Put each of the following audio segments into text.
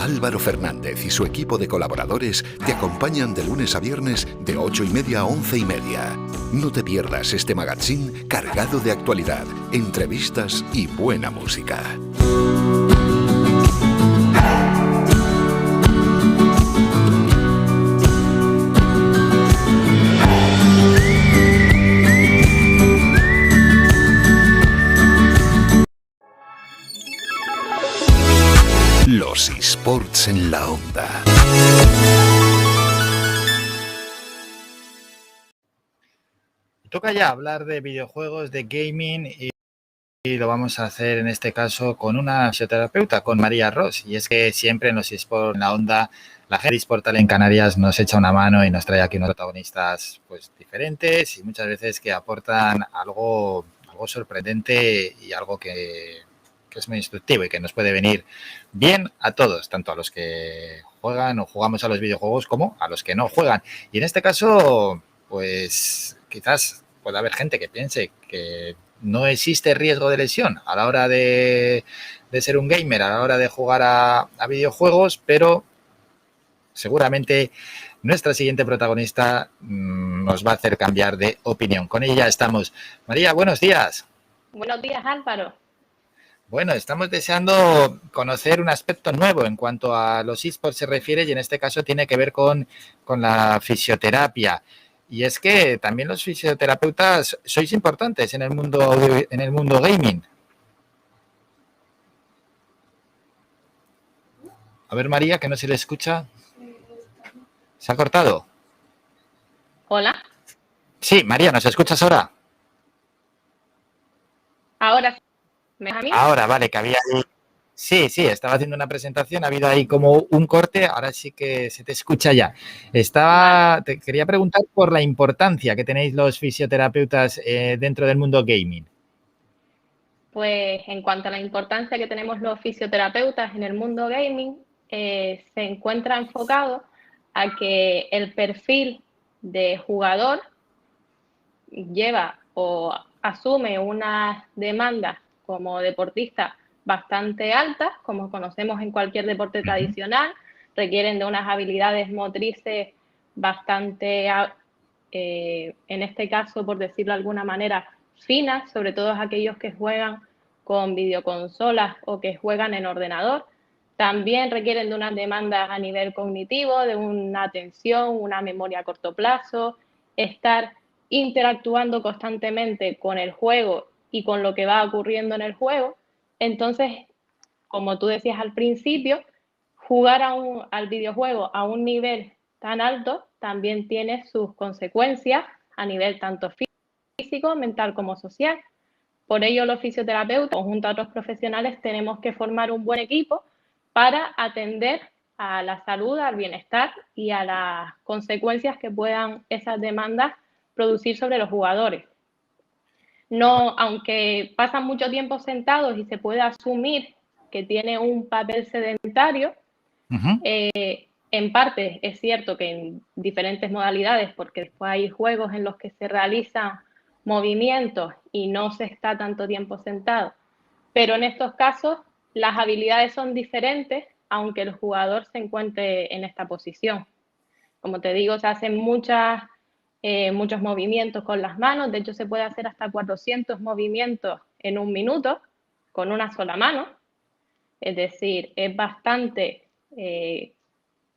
Álvaro Fernández y su equipo de colaboradores te acompañan de lunes a viernes de 8:30 a 11:30. No te pierdas este magazine cargado de actualidad, entrevistas y buena música. Los eSports en la onda. Toca ya hablar de videojuegos, de gaming y lo vamos a hacer en este caso con una fisioterapeuta, con María Ros. Y es que siempre en los eSports en la onda, la gente de eSportal en Canarias nos echa una mano y nos trae aquí unos protagonistas pues diferentes y muchas veces que aportan algo sorprendente y algo que es muy instructivo y que nos puede venir bien a todos, tanto a los que juegan o jugamos a los videojuegos como a los que no juegan. Y en este caso, pues quizás pueda haber gente que piense que no existe riesgo de lesión a la hora de ser un gamer, a la hora de jugar a videojuegos, pero seguramente nuestra siguiente protagonista nos va a hacer cambiar de opinión. Con ella estamos. María, buenos días. Buenos días, Álvaro. Bueno, estamos deseando conocer un aspecto nuevo en cuanto a los eSports se refiere y en este caso tiene que ver con la fisioterapia. Y es que también los fisioterapeutas sois importantes en el mundo gaming. A ver, María, que no se le escucha. ¿Se ha cortado? Hola. Sí, María, ¿nos escuchas ahora? Ahora sí. ¿Me ves a mí? Ahora, vale, que había ahí... Sí, estaba haciendo una presentación, ha habido ahí como un corte, ahora sí que se te escucha ya. Te quería preguntar por la importancia que tenéis los fisioterapeutas dentro del mundo gaming. Pues en cuanto a la importancia que tenemos los fisioterapeutas en el mundo gaming, se encuentra enfocado a que el perfil de jugador lleva o asume unas demandas como deportista bastante altas, como conocemos en cualquier deporte tradicional, requieren de unas habilidades motrices bastante, en este caso, por decirlo de alguna manera, finas, sobre todo aquellos que juegan con videoconsolas o que juegan en ordenador. También requieren de unas demandas a nivel cognitivo, de una atención, una memoria a corto plazo, estar interactuando constantemente con el juego y con lo que va ocurriendo en el juego. Entonces, como tú decías al principio, jugar al videojuego a un nivel tan alto también tiene sus consecuencias a nivel tanto físico, mental como social. Por ello, los fisioterapeutas, junto a otros profesionales, tenemos que formar un buen equipo para atender a la salud, al bienestar y a las consecuencias que puedan esas demandas producir sobre los jugadores. No, aunque pasan mucho tiempo sentados y se puede asumir que tiene un papel sedentario, en parte es cierto que en diferentes modalidades, porque después hay juegos en los que se realizan movimientos y no se está tanto tiempo sentado, pero en estos casos las habilidades son diferentes aunque el jugador se encuentre en esta posición. Como te digo, se hacen muchos movimientos con las manos, de hecho se puede hacer hasta 400 movimientos en un minuto con una sola mano, es decir, es bastante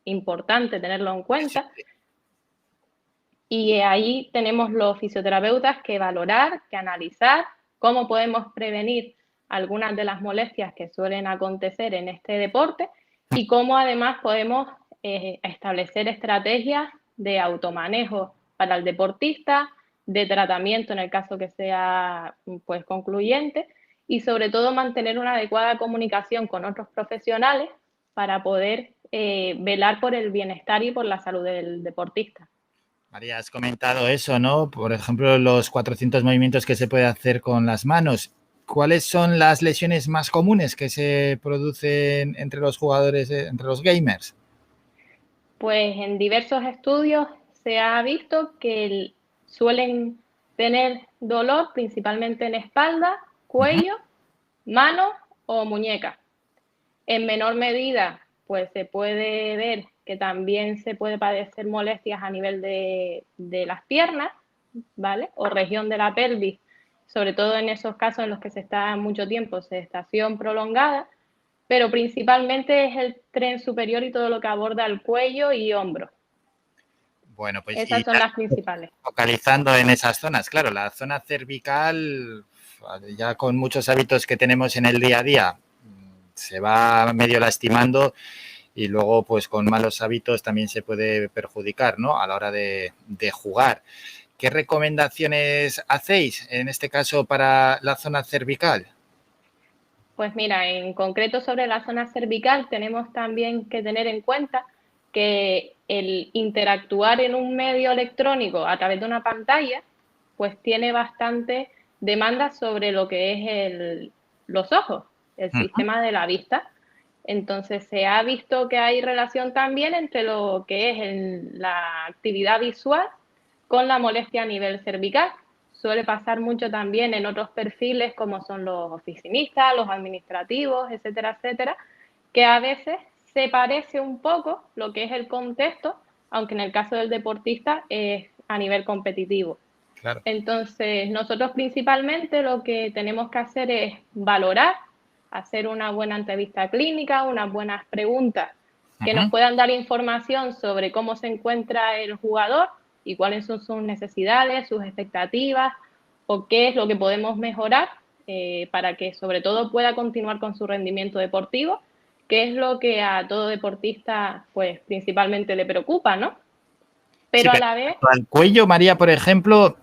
importante tenerlo en cuenta. Y ahí tenemos los fisioterapeutas que valorar, que analizar cómo podemos prevenir algunas de las molestias que suelen acontecer en este deporte y cómo además podemos establecer estrategias de automanejo para el deportista, de tratamiento en el caso que sea pues concluyente y sobre todo mantener una adecuada comunicación con otros profesionales para poder velar por el bienestar y por la salud del deportista. María, has comentado eso, ¿no? Por ejemplo, los 400 movimientos que se puede hacer con las manos. ¿Cuáles son las lesiones más comunes que se producen entre los jugadores, entre los gamers? Pues en diversos estudios se ha visto que suelen tener dolor principalmente en espalda, cuello, mano o muñeca. En menor medida pues se puede ver que también se puede padecer molestias a nivel de las piernas, ¿vale? O región de la pelvis, sobre todo en esos casos en los que se está mucho tiempo, sedestación prolongada, pero principalmente es el tren superior y todo lo que aborda el cuello y hombros. Bueno, pues Esas son las principales. focalizando en esas zonas, claro, la zona cervical, ya con muchos hábitos que tenemos en el día a día, se va medio lastimando y luego pues con malos hábitos también se puede perjudicar, ¿no? A la hora de jugar. ¿Qué recomendaciones hacéis en este caso para la zona cervical? Pues mira, en concreto sobre la zona cervical tenemos también que tener en cuenta que el interactuar en un medio electrónico a través de una pantalla, pues tiene bastante demanda sobre lo que es los ojos, el sistema de la vista. Entonces se ha visto que hay relación también entre lo que es la actividad visual con la molestia a nivel cervical. Suele pasar mucho también en otros perfiles como son los oficinistas, los administrativos, etcétera, etcétera, que a veces se parece un poco lo que es el contexto, aunque en el caso del deportista es a nivel competitivo. Claro. Entonces, nosotros principalmente lo que tenemos que hacer es valorar, hacer una buena entrevista clínica, unas buenas preguntas que nos puedan dar información sobre cómo se encuentra el jugador y cuáles son sus necesidades, sus expectativas o qué es lo que podemos mejorar para que sobre todo pueda continuar con su rendimiento deportivo, que es lo que a todo deportista pues principalmente le preocupa, ¿no? Pero Sí, a la vez... al cuello, María, por ejemplo,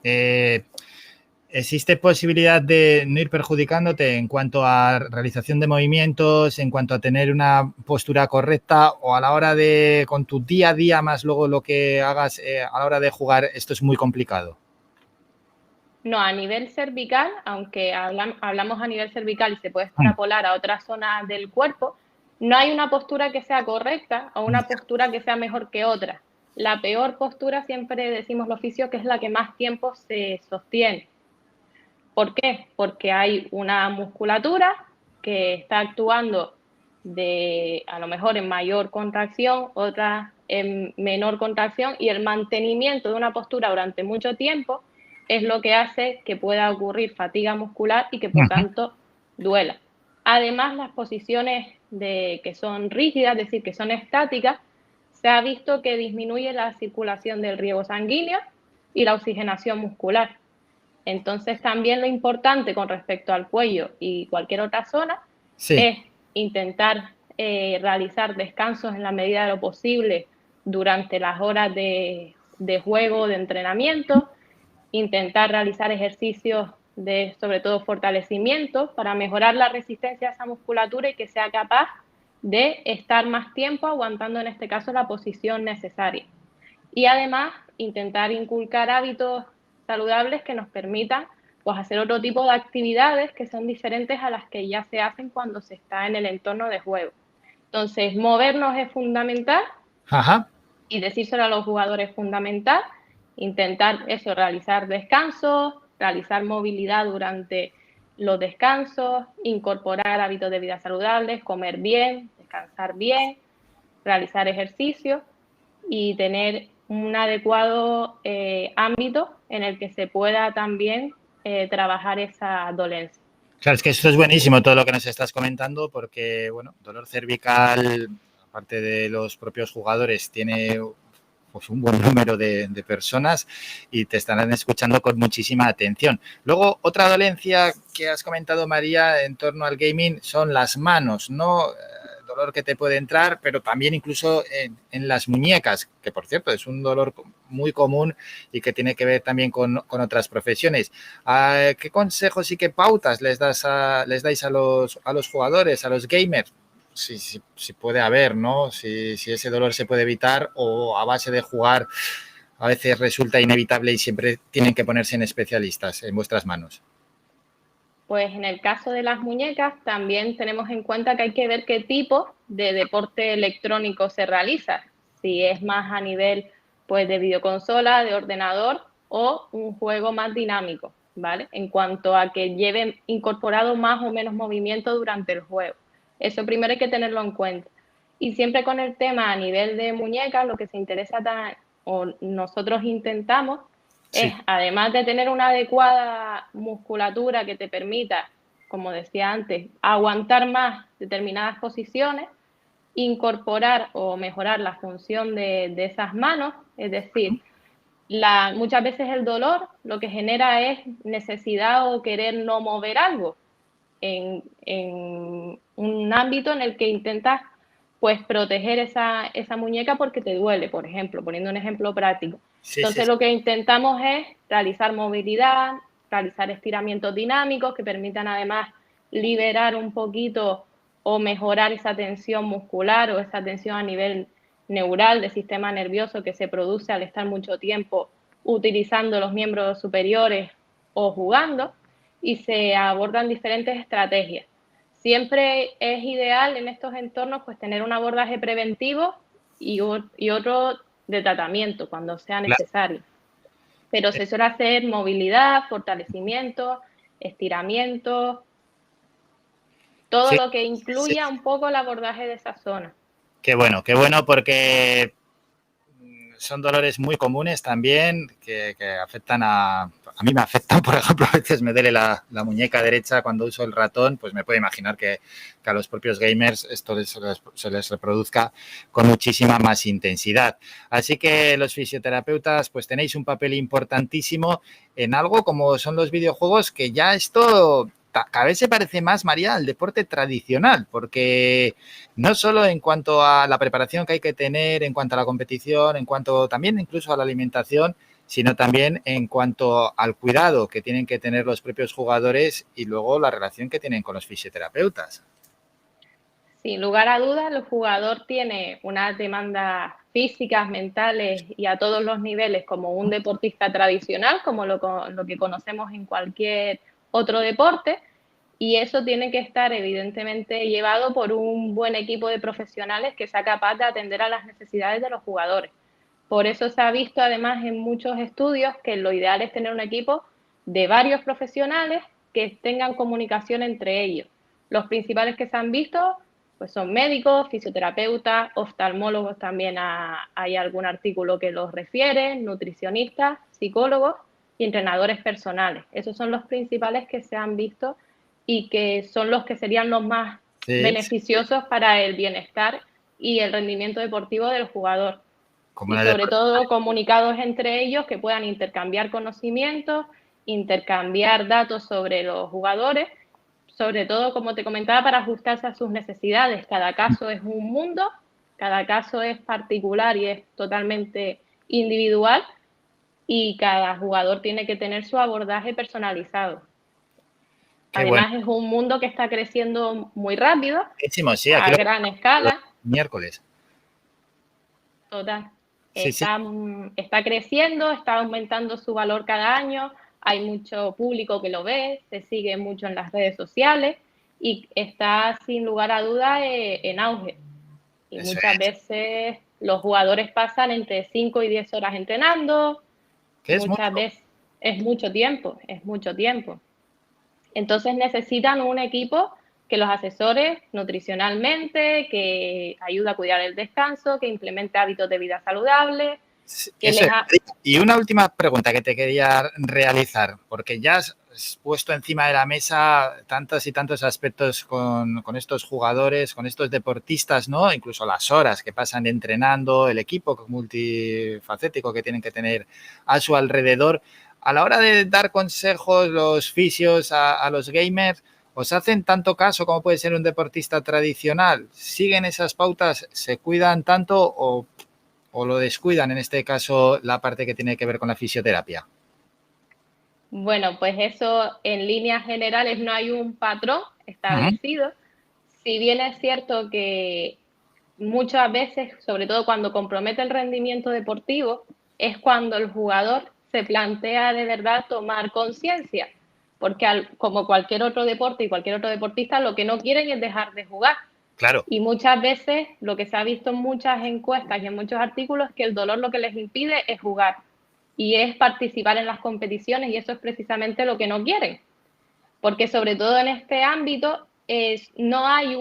¿existe posibilidad de no ir perjudicándote en cuanto a realización de movimientos, en cuanto a tener una postura correcta o a la hora de, con tu día a día, más luego lo que hagas a la hora de jugar, esto es muy complicado? No, a nivel cervical, aunque hablamos a nivel cervical y se puede extrapolar a otras zonas del cuerpo, no hay una postura que sea correcta o una postura que sea mejor que otra. La peor postura, siempre decimos los fisios, que es la que más tiempo se sostiene. ¿Por qué? Porque hay una musculatura que está actuando a lo mejor en mayor contracción, otra en menor contracción, y el mantenimiento de una postura durante mucho tiempo es lo que hace que pueda ocurrir fatiga muscular y que por tanto duela. Además, las posiciones que son rígidas, es decir, que son estáticas, se ha visto que disminuye la circulación del riego sanguíneo y la oxigenación muscular. Entonces, también lo importante con respecto al cuello y cualquier otra zona es intentar realizar descansos en la medida de lo posible durante las horas de juego, de entrenamiento, intentar realizar ejercicios de, sobre todo, fortalecimiento para mejorar la resistencia a esa musculatura y que sea capaz de estar más tiempo aguantando, en este caso, la posición necesaria. Y además, intentar inculcar hábitos saludables que nos permitan pues, hacer otro tipo de actividades que son diferentes a las que ya se hacen cuando se está en el entorno de juego. Entonces, movernos es fundamental. Ajá. Y decírselo a los jugadores es fundamental. Intentar eso, realizar descansos, realizar movilidad durante los descansos, incorporar hábitos de vida saludables, comer bien, descansar bien, realizar ejercicio y tener un adecuado ámbito en el que se pueda también trabajar esa dolencia. Claro, es que esto es buenísimo todo lo que nos estás comentando porque, bueno, dolor cervical, aparte de los propios jugadores, tiene pues un buen número de personas y te estarán escuchando con muchísima atención. Luego, otra dolencia que has comentado, María, en torno al gaming son las manos, ¿no? Dolor que te puede entrar, pero también incluso en las muñecas, que por cierto es un dolor muy común y que tiene que ver también con otras profesiones. ¿Qué consejos y qué pautas les dais a los jugadores, a los gamers? Si puede haber, ¿no? Si ese dolor se puede evitar o a base de jugar a veces resulta inevitable y siempre tienen que ponerse en especialistas en vuestras manos. Pues en el caso de las muñecas también tenemos en cuenta que hay que ver qué tipo de deporte electrónico se realiza. Si es más a nivel pues, de videoconsola, de ordenador o un juego más dinámico, ¿vale? En cuanto a que lleven incorporado más o menos movimiento durante el juego. Eso primero hay que tenerlo en cuenta. Y siempre con el tema a nivel de muñecas, lo que se interesa o nosotros intentamos Sí. es, además de tener una adecuada musculatura que te permita, como decía antes, aguantar más determinadas posiciones, incorporar o mejorar la función de esas manos, es decir, muchas veces el dolor lo que genera es necesidad o querer no mover algo en un ámbito en el que intentas pues proteger esa muñeca porque te duele, por ejemplo, poniendo un ejemplo práctico. Sí, Entonces sí, lo que intentamos es realizar movilidad, realizar estiramientos dinámicos que permitan además liberar un poquito o mejorar esa tensión muscular o esa tensión a nivel neural del sistema nervioso que se produce al estar mucho tiempo utilizando los miembros superiores o jugando, y se abordan diferentes estrategias. Siempre es ideal en estos entornos pues tener un abordaje preventivo y otro de tratamiento cuando sea claro. necesario. Pero se suele hacer movilidad, fortalecimiento, estiramiento, todo Sí, lo que sí. incluya un poco el abordaje de esa zona. Qué bueno porque son dolores muy comunes también que afectan a mí me afectan, por ejemplo, a veces me duele la muñeca derecha cuando uso el ratón, pues me puedo imaginar que a los propios gamers esto se les reproduzca con muchísima más intensidad. Así que los fisioterapeutas pues tenéis un papel importantísimo en algo como son los videojuegos, que ya esto cada vez se parece más, María, al deporte tradicional, porque no solo en cuanto a la preparación que hay que tener, en cuanto a la competición, en cuanto también incluso a la alimentación, sino también en cuanto al cuidado que tienen que tener los propios jugadores y luego la relación que tienen con los fisioterapeutas. Sin lugar a dudas, el jugador tiene unas demandas físicas, mentales y a todos los niveles como un deportista tradicional, como lo que conocemos en cualquier otro deporte, y eso tiene que estar evidentemente llevado por un buen equipo de profesionales que sea capaz de atender a las necesidades de los jugadores. Por eso se ha visto además en muchos estudios que lo ideal es tener un equipo de varios profesionales que tengan comunicación entre ellos. Los principales que se han visto pues son médicos, fisioterapeutas, oftalmólogos, también hay algún artículo que los refiere, nutricionistas, psicólogos y entrenadores personales. Esos son los principales que se han visto y que son los que serían los más beneficiosos para el bienestar y el rendimiento deportivo del jugador. Como Y la sobre todo comunicados entre ellos que puedan intercambiar conocimientos, intercambiar datos sobre los jugadores, sobre todo, como te comentaba, para ajustarse a sus necesidades. Cada caso es un mundo, cada caso es particular y es totalmente individual, y cada jugador tiene que tener su abordaje personalizado. Qué bueno. Además, es un mundo que está creciendo muy rápido, Sí, aquí a gran escala. miércoles. Total. Sí, sí. Está creciendo, está aumentando su valor cada año, hay mucho público que lo ve, se sigue mucho en las redes sociales y está sin lugar a duda en auge. Y Eso muchas es. veces los jugadores pasan entre 5 y 10 horas entrenando, ¿Qué es mucho? muchas veces es mucho tiempo, es mucho tiempo. Entonces necesitan un equipo que los asesore nutricionalmente, que ayude a cuidar el descanso, que implemente hábitos de vida saludables, que Eso les es. Y una última pregunta que te quería realizar, porque ya has puesto encima de la mesa tantos y tantos aspectos con estos jugadores, con estos deportistas, ¿no? Incluso las horas que pasan entrenando, el equipo multifacético que tienen que tener a su alrededor. A la hora de dar consejos los fisios a los gamers, ¿os hacen tanto caso como puede ser un deportista tradicional? ¿Siguen esas pautas? ¿Se cuidan tanto o lo descuidan, en este caso, la parte que tiene que ver con la fisioterapia? Bueno, pues eso en líneas generales no hay un patrón establecido. Si bien es cierto que muchas veces, sobre todo cuando compromete el rendimiento deportivo, es cuando el jugador se plantea de verdad tomar conciencia, porque como cualquier otro deporte y cualquier otro deportista, lo que no quieren es dejar de jugar. Claro. Y muchas veces lo que se ha visto en muchas encuestas y en muchos artículos es que el dolor lo que les impide es jugar y es participar en las competiciones, y eso es precisamente lo que no quieren, porque sobre todo en este ámbito no hay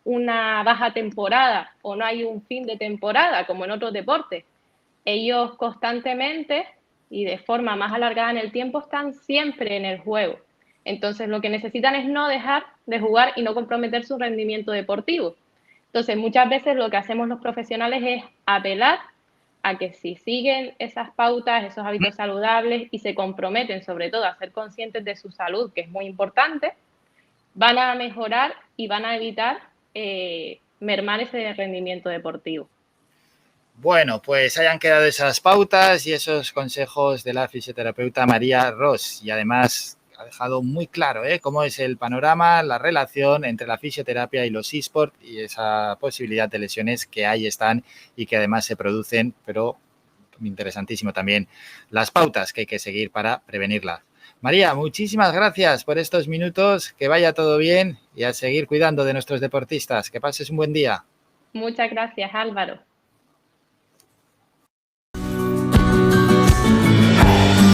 una baja temporada o no hay un fin de temporada como en otros deportes. Ellos constantemente y de forma más alargada en el tiempo están siempre en el juego. Entonces lo que necesitan es no dejar de jugar y no comprometer su rendimiento deportivo. Entonces muchas veces lo que hacemos los profesionales es apelar a que si siguen esas pautas, esos hábitos saludables y se comprometen sobre todo a ser conscientes de su salud, que es muy importante, van a mejorar y van a evitar mermar ese rendimiento deportivo. Bueno, pues hayan quedado esas pautas y esos consejos de la fisioterapeuta María Ros. Y además ha dejado muy claro cómo es el panorama, la relación entre la fisioterapia y los eSports y esa posibilidad de lesiones que ahí están y que además se producen, pero interesantísimo también las pautas que hay que seguir para prevenirlas. María, muchísimas gracias por estos minutos, que vaya todo bien y a seguir cuidando de nuestros deportistas. Que pases un buen día. Muchas gracias, Álvaro.